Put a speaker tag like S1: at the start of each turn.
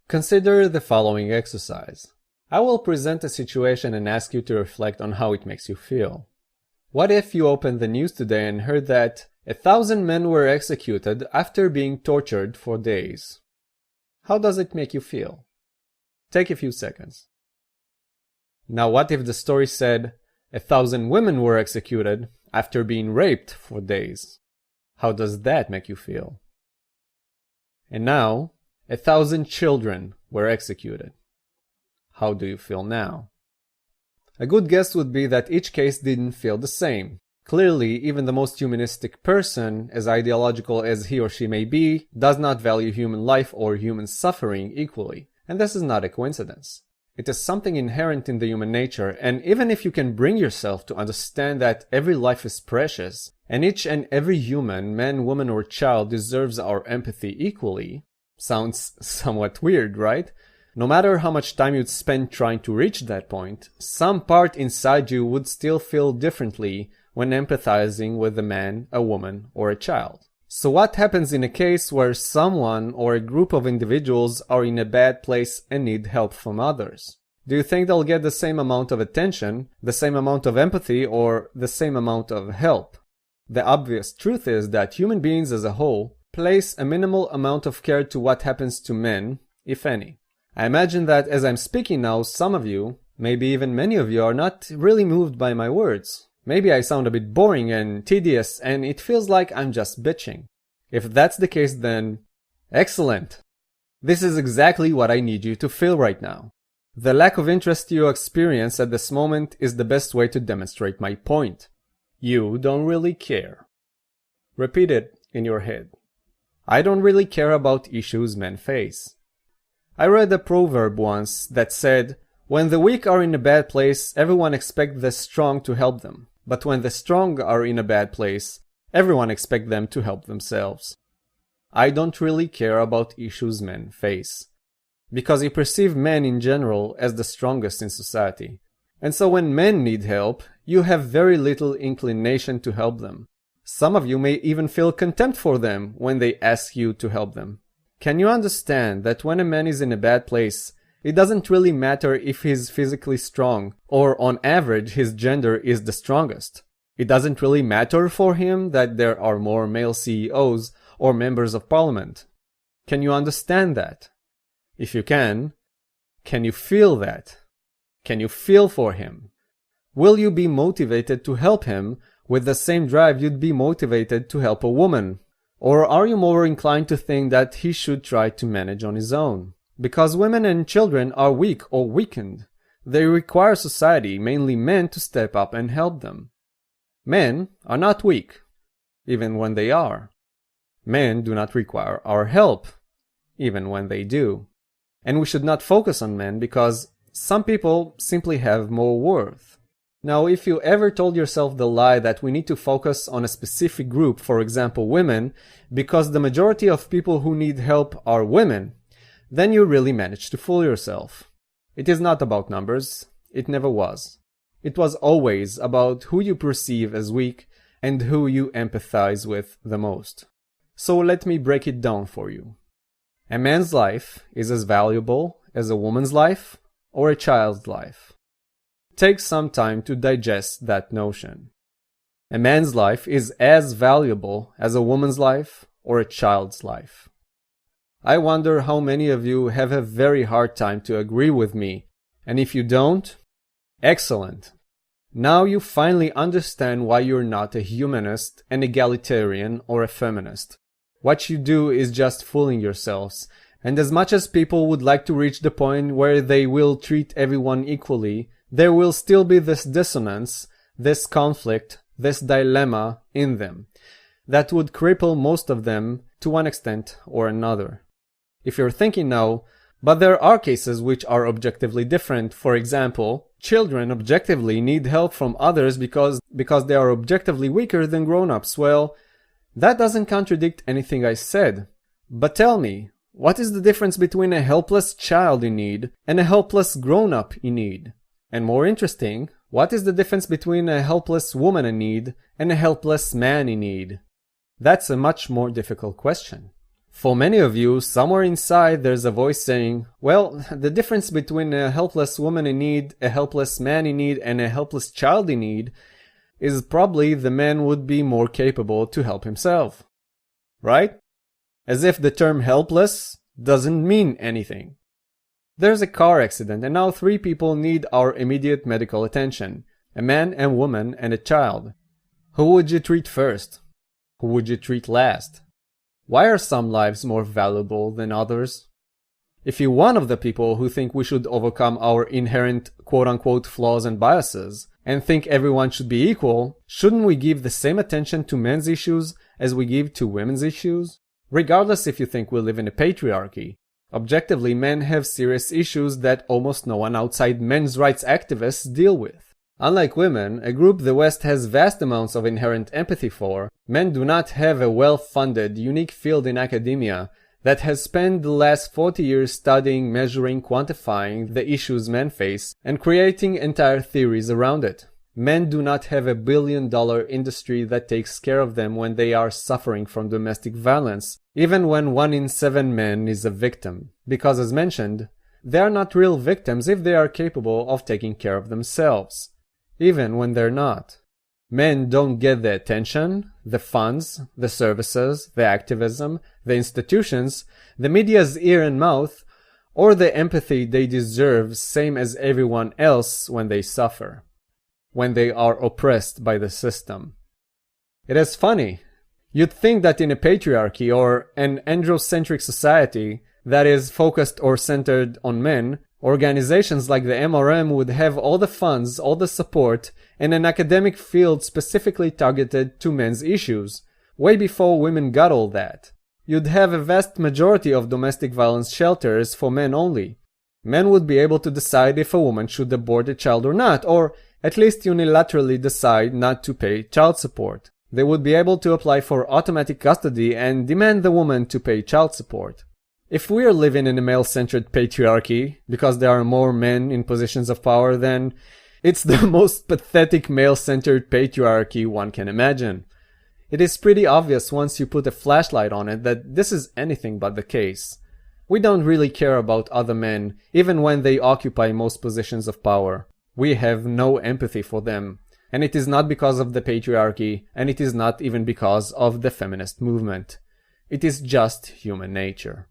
S1: Consider the following exercise. I will present a situation and ask you to reflect on how it makes you feel. What if you opened the news today and heard that 1,000 men were executed after being tortured for days? How does it make you feel? Take a few seconds. Now what if the story said 1,000 women were executed after being raped for days? How does that make you feel? And now, 1,000 children were executed. How do you feel now? A good guess would be that each case didn't feel the same. Clearly, even the most humanistic person, as ideological as he or she may be, does not value human life or human suffering equally. And this is not a coincidence. It is something inherent in the human nature, and even if you can bring yourself to understand that every life is precious, and each and every human, man, woman, or child deserves our empathy equally, sounds somewhat weird, right? No matter how much time you'd spend trying to reach that point, some part inside you would still feel differently when empathizing with a man, a woman, or a child. So what happens in a case where someone or a group of individuals are in a bad place and need help from others? Do you think they'll get the same amount of attention, the same amount of empathy, or the same amount of help? The obvious truth is that human beings as a whole place a minimal amount of care to what happens to men, if any. I imagine that as I'm speaking now, some of you, maybe even many of you, are not really moved by my words. Maybe I sound a bit boring and tedious and it feels like I'm just bitching. If that's the case, then excellent! This is exactly what I need you to feel right now. The lack of interest you experience at this moment is the best way to demonstrate my point. You don't really care. Repeat it in your head. I don't really care about issues men face. I read a proverb once that said, when the weak are in a bad place, everyone expects the strong to help them. But when the strong are in a bad place, everyone expects them to help themselves. I don't really care about issues men face. Because I perceive men in general as the strongest in society. And so when men need help, you have very little inclination to help them. Some of you may even feel contempt for them when they ask you to help them. Can you understand that when a man is in a bad place, it doesn't really matter if he's physically strong, or on average his gender is the strongest? It doesn't really matter for him that there are more male CEOs or members of parliament. Can you understand that? If you can you feel that? Can you feel for him? Will you be motivated to help him with the same drive you'd be motivated to help a woman? Or are you more inclined to think that he should try to manage on his own? Because women and children are weak or weakened. They require society, mainly men, to step up and help them. Men are not weak, even when they are. Men do not require our help, even when they do. And we should not focus on men because some people simply have more worth. Now, if you ever told yourself the lie that we need to focus on a specific group, for example women, because the majority of people who need help are women, then you really managed to fool yourself. It is not about numbers. It never was. It was always about who you perceive as weak and who you empathize with the most. So let me break it down for you. A man's life is as valuable as a woman's life or a child's life. Take some time to digest that notion. A man's life is as valuable as a woman's life or a child's life. I wonder how many of you have a very hard time to agree with me, and if you don't, excellent. Now you finally understand why you're not a humanist, an egalitarian, or a feminist. What you do is just fooling yourselves, and as much as people would like to reach the point where they will treat everyone equally, there will still be this dissonance, this conflict, this dilemma in them that would cripple most of them to one extent or another. If you're thinking now, but there are cases which are objectively different. For example, children objectively need help from others because they are objectively weaker than grown-ups. Well, that doesn't contradict anything I said. But tell me, what is the difference between a helpless child in need and a helpless grown-up in need? And more interesting, what is the difference between a helpless woman in need and a helpless man in need? That's a much more difficult question. For many of you, somewhere inside there's a voice saying, well, the difference between a helpless woman in need, a helpless man in need, and a helpless child in need is probably the man would be more capable to help himself. Right? As if the term helpless doesn't mean anything. There's a car accident and now 3 people need our immediate medical attention. A man, a woman, and a child. Who would you treat first? Who would you treat last? Why are some lives more valuable than others? If you're one of the people who think we should overcome our inherent quote-unquote flaws and biases, and think everyone should be equal, shouldn't we give the same attention to men's issues as we give to women's issues? Regardless if you think we live in a patriarchy, objectively men have serious issues that almost no one outside men's rights activists deal with. Unlike women, a group the West has vast amounts of inherent empathy for, men do not have a well-funded, unique field in academia that has spent the last 40 years studying, measuring, quantifying the issues men face, and creating entire theories around it. Men do not have a billion-dollar industry that takes care of them when they are suffering from domestic violence, even when 1 in 7 men is a victim, because as mentioned, they are not real victims if they are capable of taking care of themselves. Even when they're not. Men don't get the attention, the funds, the services, the activism, the institutions, the media's ear and mouth, or the empathy they deserve same as everyone else when they suffer, when they are oppressed by the system. It is funny. You'd think that in a patriarchy or an androcentric society that is focused or centered on men, organizations like the MRM would have all the funds, all the support, and an academic field specifically targeted to men's issues, way before women got all that. You'd have a vast majority of domestic violence shelters for men only. Men would be able to decide if a woman should abort a child or not, or at least unilaterally decide not to pay child support. They would be able to apply for automatic custody and demand the woman to pay child support. If we are living in a male-centered patriarchy, because there are more men in positions of power, then it's the most pathetic male-centered patriarchy one can imagine. It is pretty obvious once you put a flashlight on it that this is anything but the case. We don't really care about other men, even when they occupy most positions of power. We have no empathy for them. And it is not because of the patriarchy, and it is not even because of the feminist movement. It is just human nature.